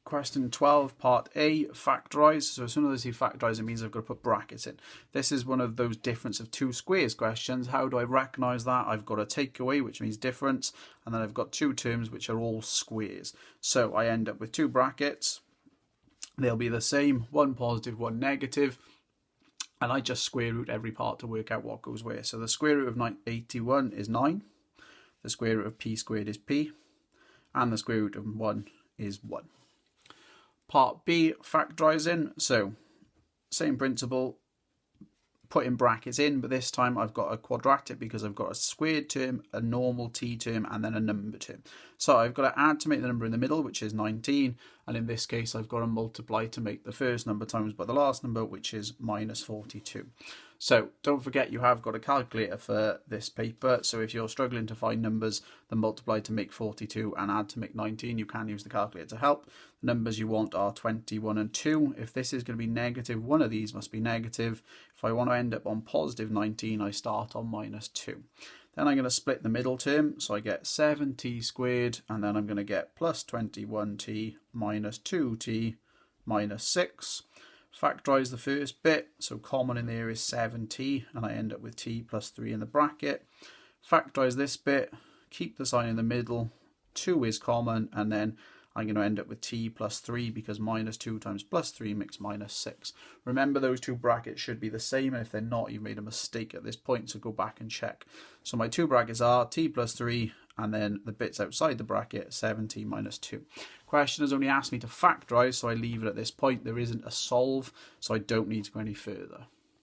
Question 12, part A, factorise. So as soon as I see factorise, it means I've got to put brackets in. This is one of those difference of two squares questions. How do I recognise that? I've got a takeaway, which means difference, and then I've got two terms which are all squares. So I end up with two brackets. They'll be the same, one positive, one negative, and I just square root every part to work out what goes where. So the square root of 81 is 9, the square root of p squared is p, and the square root of 1 is 1. Part B, factorising. So same principle, putting brackets in, but this time I've got a quadratic because I've got a squared term, a normal t term, and then a number term. So I've got to add to make the number in the middle, which is 19, and in this case I've got to multiply to make the first number times by the last number, which is minus 42. So don't forget you have got a calculator for this paper, so if you're struggling to find numbers that multiply to make 42 and add to make 19, you can use the calculator to help. The numbers you want are 21 and 2. If this is going to be negative, one of these must be negative. If I want to end up on positive 19, I start on minus 2. Then I'm going to split the middle term, so I get 7t squared, and then I'm going to get plus 21t minus 2t minus 6. Factorise the first bit, so common in there is 7t, and I end up with t plus 3 in the bracket. Factorise this bit, keep the sign in the middle, 2 is common, and then I'm going to end up with t plus 3 because minus 2 times plus 3 makes minus 6. Remember, those two brackets should be the same, and if they're not, you've made a mistake at this point, so go back and check. So my two brackets are t plus 3, and then the bits outside the bracket, 7t minus 2. Question has only asked me to factorise, so I leave it at this point. There isn't a solve, so I don't need to go any further.